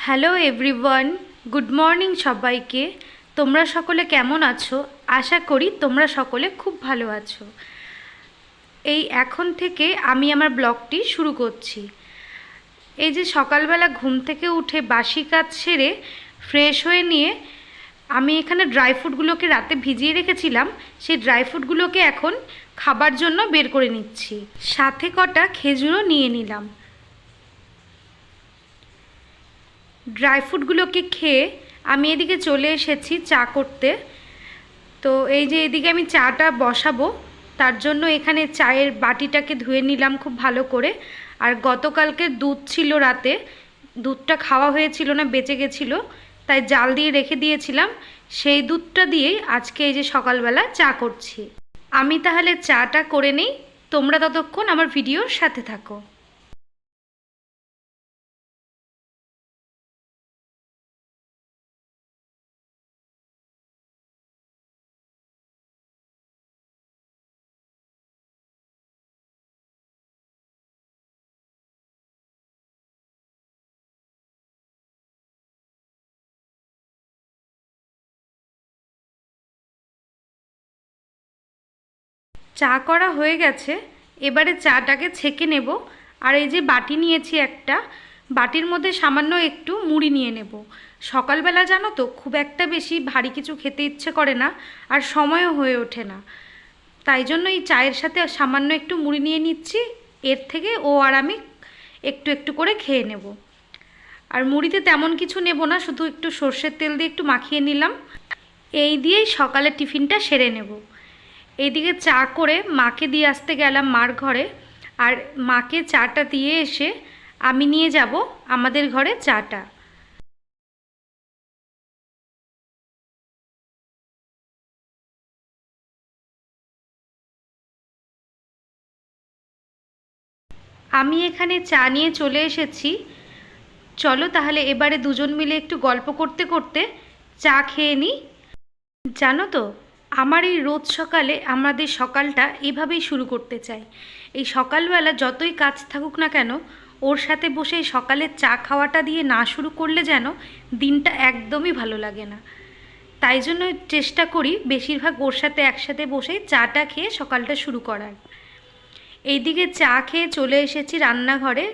Hello everyone, good morning সবাইকে। তোমরা সকলে কেমন আছো? আশা করি তোমরা সকলে খুব ভালো আছো। এই এখন থেকে আমি আমার ব্লগটি শুরু করছি। এই যে সকালবেলা ঘুম থেকে উঠে বাসি কাজ সেরে ফ্রেশ হয়ে নিয়ে আমি এখানে ড্রাই ফ্রুটগুলোকে রাতে ভিজিয়ে রেখেছিলাম, সেই ড্রাই ফ্রুটগুলোকে এখন খাবার জন্য বের করে নিচ্ছি। সাথে কটা খেজুরও নিয়ে নিলাম। ড্রাই ফ্রুটগুলোকে খেয়ে আমি এদিকে চলে এসেছি চা করতে। তো এই যে এদিকে আমি চাটা বসাবো, তার জন্য এখানে চায়ের বাটিটাকে ধুয়ে নিলাম খুব ভালো করে। আর গতকালকে দুধ ছিল রাতে, দুধটা খাওয়া হয়েছিল না, বেঁচে গেছিলো, তাই জাল দিয়ে রেখে দিয়েছিলাম। সেই দুধটা দিয়েই আজকে এই যে সকালবেলা চা করছি। আমি তাহলে চাটা করে নিই, তোমরা ততক্ষণ আমার ভিডিওর সাথে থাকো। চা করা হয়ে গেছে, এবারে চাটাকে ছেঁকে নেব। আর এই যে বাটি নিয়েছি একটা, বাটির মধ্যে সামান্য একটু মুড়ি নিয়ে নেব। সকালবেলা জানো তো খুব একটা বেশি ভারী কিছু খেতে ইচ্ছে করে না, আর সময়ও হয়ে ওঠে না। তাই জন্য এই চায়ের সাথে সামান্য একটু মুড়ি নিয়ে নিচ্ছি। এর থেকে ও আর আমি একটু একটু করে খেয়ে নেব। আর মুড়িতে তেমন কিছু নেব না, শুধু একটু সর্ষের তেল দিয়ে একটু মাখিয়ে নিলাম। এই দিয়েই সকালের টিফিনটা সেরে নেব। এইদিকে চা করে মাকে দিয়ে আসতে গেলাম মার ঘরে। আর মাকে চাটা দিয়ে এসে আমি নিয়ে যাব আমাদের ঘরে চাটা। আমি এখানে চা নিয়ে চলে এসেছি। চলো তাহলে এবারে দুজন মিলে একটু গল্প করতে করতে চা খেয়ে নিই। জানো তো, আমার এই রোজ সকালে আমাদের সকালটা এভাবেই শুরু করতে চাই। এই সকালবেলা যতই কাজ থাকুক না কেন, ওর সাথে বসে সকালের চা খাওয়াটা দিয়ে না শুরু করলে যেন দিনটা একদমই ভালো লাগে না। তাই জন্য চেষ্টা করি বেশিরভাগ ওর সাথে একসাথে বসে চাটা খেয়ে সকালটা শুরু করার। এইদিকে চা খেয়ে চলে এসেছি রান্নাঘরে,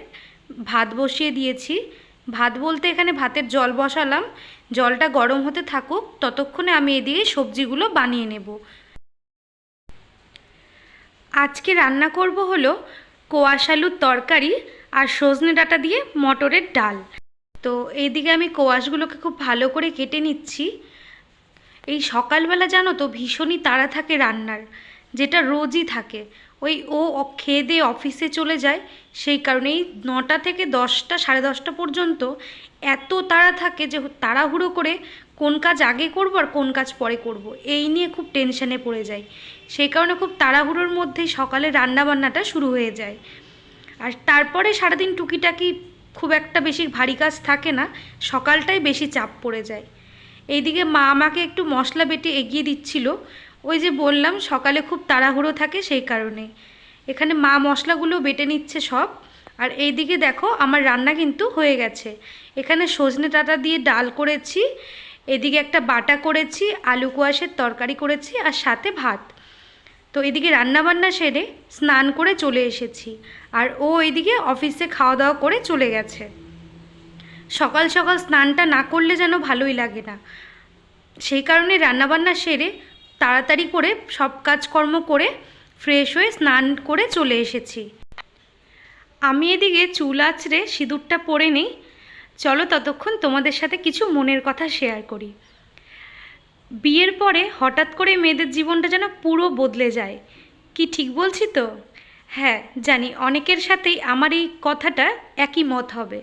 ভাত বসিয়ে দিয়েছি। ভাত বলতে এখানে ভাতের জল বসালাম, জলটা গরম হতে থাকুক, ততক্ষণে আমি এদিকে সবজিগুলো বানিয়ে নেব। আজকে রান্না করব হলো কোয়াশ আলুর তরকারি আর সজনে ডাঁটা দিয়ে মটরের ডাল। তো এইদিকে আমি কোয়াশগুলোকে খুব ভালো করে কেটে নিচ্ছি। এই সকালবেলা জানো তো ভীষণই তাড়া থাকে রান্নার, যেটা রোজই থাকে। ও খেয়ে দিয়ে অফিসে চলে যায়, সেই কারণেই 9টা থেকে 10টা, 10:30 পর্যন্ত এত তাড়া থাকে যে তাড়াহুড়ো করে কোন কাজ আগে করব আর কোন কাজ পরে করব, এই নিয়ে খুব টেনশনে পড়ে যায়। সেই কারণে খুব তাড়াহুড়োর মধ্যেই সকালে রান্নাবান্নাটা শুরু হয়ে যায়। আর তারপরে সারাদিন টুকিটাকি খুব একটা বেশি ভারী কাজ থাকে না, সকালটাই বেশি চাপ পড়ে যায়। এইদিকে মা আমাকে একটু মশলা বেটে এগিয়ে দিচ্ছিল। ওই যে বললাম সকালে খুব তাড়াহুড়ো থাকে, সেই কারণে এখানে মা মশলাগুলো বেটে নিচ্ছে সব। আর এইদিকে দেখো আমার রান্না কিন্তু হয়ে গেছে। এখানে সজনে ডাঁটা দিয়ে ডাল করেছি, এদিকে একটা বাটা করেছি, আলু কোয়াশের তরকারি করেছি, আর সাথে ভাত। তো এদিকে রান্নাবান্না সেরে স্নান করে চলে এসেছি। আর ও এদিকে অফিসে খাওয়া দাওয়া করে চলে গেছে। সকাল সকাল স্নানটা না করলে যেন ভালোই লাগে না, সেই কারণে রান্নাবান্না সেরে তাড়াতাড়ি করে সব কাজকর্ম করে ফ্রেশ হয়ে স্নান করে চলে এসেছি। আমি এদিকে চুল আঁচড়ে সিঁদুরটা পরে নিই। চলো ততক্ষণ তোমাদের সাথে কিছু মনের কথা শেয়ার করি। বিয়ের পরে হঠাৎ করে মেয়েদের জীবনটা যেন পুরো বদলে যায়। কি ঠিক বলছি তো? হ্যাঁ জানি, অনেকের সাথেই আমার এই কথাটা একই মত হবে।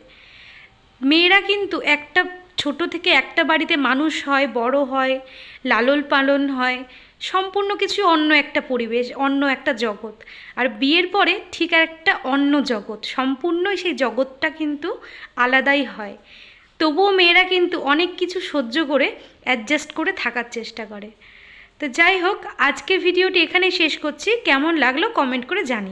মেয়েরা কিন্তু একটা ছোট থেকে একটা বাড়িতে মানুষ হয়, বড় হয়, লালন পালন হয়, সম্পূর্ণ কিছু অন্য একটা পরিবেশ, অন্য একটা জগৎ। আর বিয়ের পরে ঠিক একটা অন্য জগৎ, সম্পূর্ণই সেই জগৎটা কিন্তু আলাদাই হয়। তবুও মেয়েরা কিন্তু অনেক কিছু সহ্য করে অ্যাডজাস্ট করে থাকার চেষ্টা করে। তো যাই হোক, আজকের ভিডিওটি এখানেই শেষ করছি। কেমন লাগলো কমেন্ট করে জানিও।